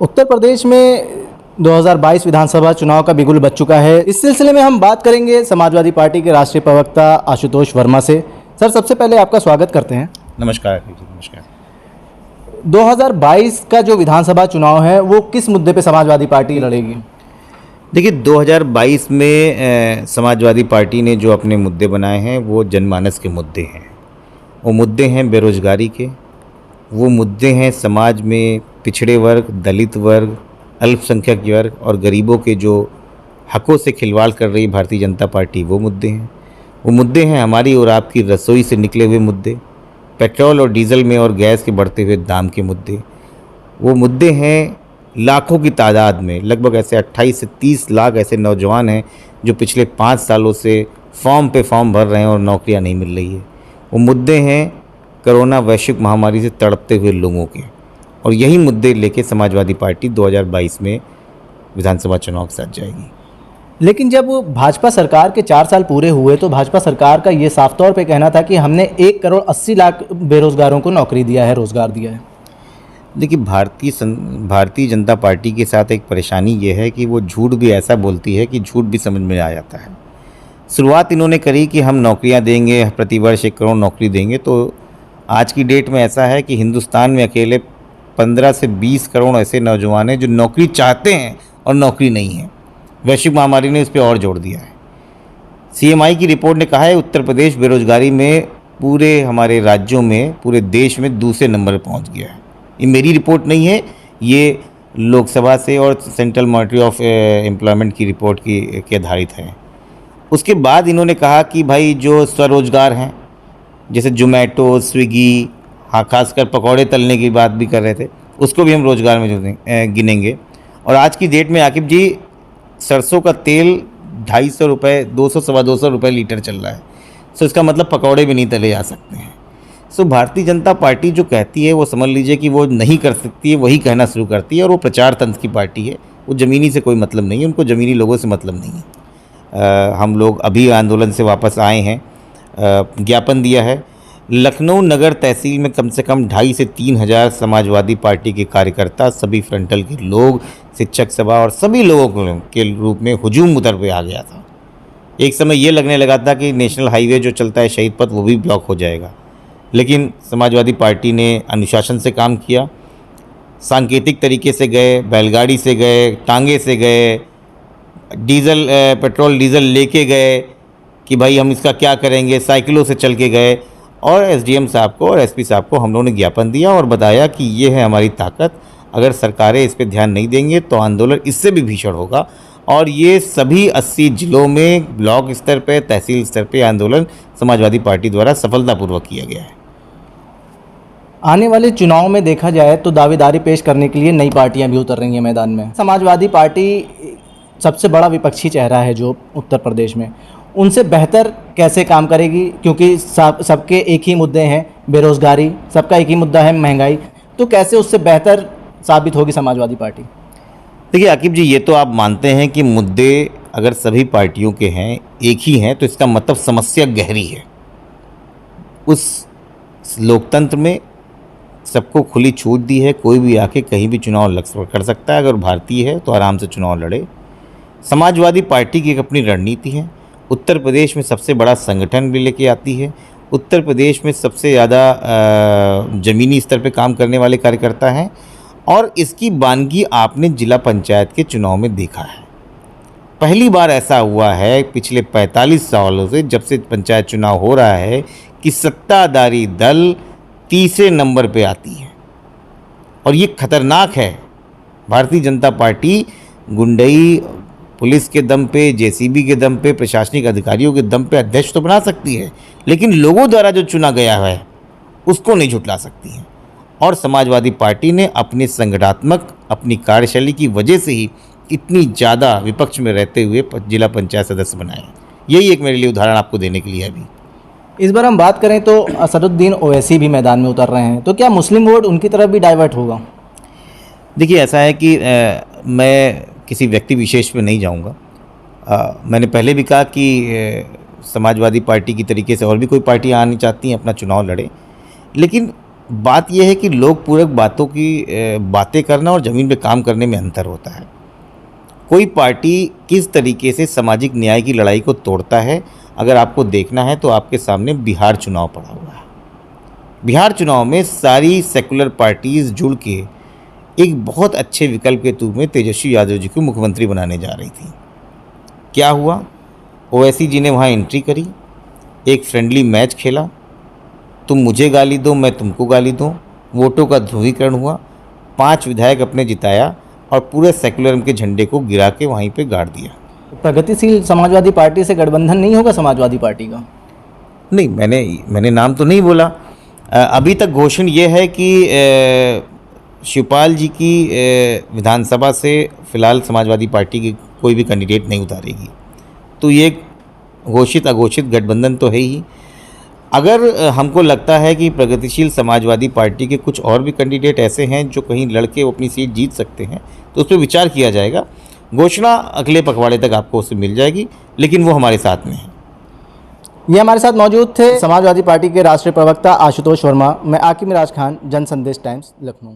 उत्तर प्रदेश में 2022 विधानसभा चुनाव का बिगुल बज चुका है। इस सिलसिले में हम बात करेंगे समाजवादी पार्टी के राष्ट्रीय प्रवक्ता आशुतोष वर्मा से। सर, सबसे पहले आपका स्वागत करते हैं। नमस्कार जी, नमस्कार। 2022 का जो विधानसभा चुनाव है वो किस मुद्दे पे समाजवादी पार्टी लड़ेगी? देखिए, 2022 में समाजवादी पार्टी ने जो अपने मुद्दे बनाए हैं वो जनमानस के मुद्दे हैं। वो मुद्दे हैं बेरोजगारी के, वो मुद्दे हैं समाज में पिछड़े वर्ग, दलित वर्ग, अल्पसंख्यक वर्ग और गरीबों के जो हकों से खिलवाड़ कर रही भारतीय जनता पार्टी, वो मुद्दे हैं। वो मुद्दे हैं हमारी और आपकी रसोई से निकले हुए मुद्दे, पेट्रोल और डीजल में और गैस के बढ़ते हुए दाम के मुद्दे। वो मुद्दे हैं लाखों की तादाद में, लगभग ऐसे 28 से 30 लाख ऐसे नौजवान हैं जो पिछले 5 सालों से फॉर्म पे फॉर्म भर रहे हैं और नौकरियां नहीं मिल रही है। वो मुद्दे हैं कोरोना वैश्विक महामारी से तड़पते हुए लोगों के, और यही मुद्दे लेके समाजवादी पार्टी 2022 में विधानसभा चुनाव के साथ जाएगी। लेकिन जब भाजपा सरकार के 4 साल पूरे हुए तो भाजपा सरकार का ये साफ तौर पे कहना था कि हमने 1 करोड़ 80 लाख बेरोजगारों को नौकरी दिया है, रोजगार दिया है। देखिए, भारतीय जनता पार्टी के साथ एक परेशानी ये है कि वो झूठ भी ऐसा बोलती है कि झूठ भी समझ में आ जाता है। शुरुआत इन्होंने करी कि हम नौकरियां देंगे, प्रतिवर्ष 1 करोड़ नौकरी देंगे, तो आज की डेट में ऐसा है कि हिंदुस्तान में अकेले 15 से 20 करोड़ ऐसे नौजवान हैं जो नौकरी चाहते हैं और नौकरी नहीं है। वैश्विक महामारी ने इस पर और जोर दिया है। CMI की रिपोर्ट ने कहा है उत्तर प्रदेश बेरोजगारी में पूरे हमारे राज्यों में, पूरे देश में दूसरे नंबर पर पहुंच गया है। ये मेरी रिपोर्ट नहीं है, ये लोकसभा से और सेंट्रल मॉनिटरी ऑफ एम्प्लॉयमेंट की रिपोर्ट के आधारित है। उसके बाद इन्होंने कहा कि भाई जो स्वरोजगार हैं, जैसे जोमेटो, स्विगी, हाँ खासकर पकौड़े तलने की बात भी कर रहे थे, उसको भी हम रोज़गार में गिनेंगे। और आज की डेट में आकिब जी, सरसों का तेल 250 रुपये, 200 सवा 200 रुपये लीटर चल रहा है। सो इसका मतलब पकौड़े भी नहीं तले जा सकते हैं। सो भारतीय जनता पार्टी जो कहती है वो समझ लीजिए कि वो नहीं कर सकती है, वही कहना शुरू करती है, और वो प्रचार तंत्र की पार्टी है। वो ज़मीनी से कोई मतलब नहीं है, उनको ज़मीनी लोगों से मतलब नहीं है। हम लोग अभी आंदोलन से वापस आए हैं, ज्ञापन दिया है। लखनऊ नगर तहसील में कम से कम 2,500 से 3,000 समाजवादी पार्टी के कार्यकर्ता, सभी फ्रंटल के लोग, शिक्षक सभा और सभी लोगों के रूप में हुजूम उधर पे आ गया था। एक समय ये लगने लगा था कि नेशनल हाईवे जो चलता है शहीद पथ, वो भी ब्लॉक हो जाएगा, लेकिन समाजवादी पार्टी ने अनुशासन से काम किया, सांकेतिक तरीके से गए, बैलगाड़ी से गए, टांगे से गए, पेट्रोल डीजल लेके गए कि भाई हम इसका क्या करेंगे, साइकिलों से चल के गए, और SDM साहब को और SP साहब को हम लोगों ने ज्ञापन दिया और बताया कि ये है हमारी ताकत। अगर सरकारें इस पर ध्यान नहीं देंगे तो आंदोलन इससे भी भीषण होगा। और ये सभी 80 जिलों में ब्लॉक स्तर पे, तहसील स्तर पे आंदोलन समाजवादी पार्टी द्वारा सफलतापूर्वक किया गया है। आने वाले चुनाव में देखा जाए तो दावेदारी पेश करने के लिए नई पार्टियां भी उतर रही हैं मैदान में। समाजवादी पार्टी सबसे बड़ा विपक्षी चेहरा है जो उत्तर प्रदेश में, उनसे बेहतर कैसे काम करेगी? क्योंकि सबके एक ही मुद्दे हैं, बेरोजगारी, सबका एक ही मुद्दा है, महंगाई, तो कैसे उससे बेहतर साबित होगी समाजवादी पार्टी? देखिए आकिब जी, ये तो आप मानते हैं कि मुद्दे अगर सभी पार्टियों के हैं, एक ही हैं, तो इसका मतलब समस्या गहरी है। उस लोकतंत्र में सबको खुली छूट दी है, कोई भी आके कहीं भी चुनाव लड़ कर सकता है। अगर भारतीय है तो आराम से चुनाव लड़े। समाजवादी पार्टी की एक अपनी रणनीति है। उत्तर प्रदेश में सबसे बड़ा संगठन भी लेके आती है। उत्तर प्रदेश में सबसे ज़्यादा ज़मीनी स्तर पे काम करने वाले कार्यकर्ता हैं, और इसकी बानगी आपने जिला पंचायत के चुनाव में देखा है। पहली बार ऐसा हुआ है पिछले 45 सालों से, जब से पंचायत चुनाव हो रहा है, कि सत्ताधारी दल तीसरे नंबर पे आती है, और ये खतरनाक है। भारतीय जनता पार्टी गुंडई, पुलिस के दम पे, JCB के दम पे, प्रशासनिक अधिकारियों के दम पे अध्यक्ष तो बना सकती है, लेकिन लोगों द्वारा जो चुना गया है उसको नहीं झुटला सकती है। और समाजवादी पार्टी ने अपने संगठनात्मक, अपनी कार्यशैली की वजह से ही इतनी ज़्यादा विपक्ष में रहते हुए जिला पंचायत सदस्य बनाए। यही एक मेरे लिए उदाहरण आपको देने के लिए अभी। इस बार हम बात करें तो असदुद्दीन ओवैसी भी मैदान में उतर रहे हैं, तो क्या मुस्लिम वोट उनकी तरफ भी डाइवर्ट होगा? देखिए, ऐसा है कि मैं किसी व्यक्ति विशेष पे नहीं जाऊंगा। मैंने पहले भी कहा कि समाजवादी पार्टी की तरीके से और भी कोई पार्टियां आनी चाहती हैं, अपना चुनाव लड़े, लेकिन बात यह है कि लोक पूरक बातों की बातें करना और ज़मीन पे काम करने में अंतर होता है। कोई पार्टी किस तरीके से सामाजिक न्याय की लड़ाई को तोड़ता है, अगर आपको देखना है तो आपके सामने बिहार चुनाव पड़ा हुआ है। बिहार चुनाव में सारी सेकुलर पार्टीज़ जुड़ के एक बहुत अच्छे विकल्प के रूप में तेजस्वी यादव जी को मुख्यमंत्री बनाने जा रही थी। क्या हुआ? ओवैसी जी ने वहाँ एंट्री करी, एक फ्रेंडली मैच खेला, तुम मुझे गाली दो मैं तुमको गाली दूँ, वोटों का ध्रुवीकरण हुआ, 5 विधायक अपने जिताया और पूरे सेकुलरिज्म के झंडे को गिरा के वहीं पे गाड़ दिया। प्रगतिशील समाजवादी पार्टी से गठबंधन नहीं होगा समाजवादी पार्टी का? नहीं, मैंने नाम तो नहीं बोला। अभी तक घोषणा ये है कि शिवपाल जी की विधानसभा से फिलहाल समाजवादी पार्टी की कोई भी कैंडिडेट नहीं उतारेगी, तो ये घोषित अघोषित गठबंधन तो है ही। अगर हमको लगता है कि प्रगतिशील समाजवादी पार्टी के कुछ और भी कैंडिडेट ऐसे हैं जो कहीं लड़के वो अपनी सीट जीत सकते हैं, तो उस पर विचार किया जाएगा। घोषणा अगले पखवाड़े तक आपको उससे मिल जाएगी, लेकिन वो हमारे साथ में है। ये हमारे साथ मौजूद थे समाजवादी पार्टी के राष्ट्रीय प्रवक्ता आशुतोष वर्मा। मैं आकिब मिराज खान, जन संदेश टाइम्स, लखनऊ।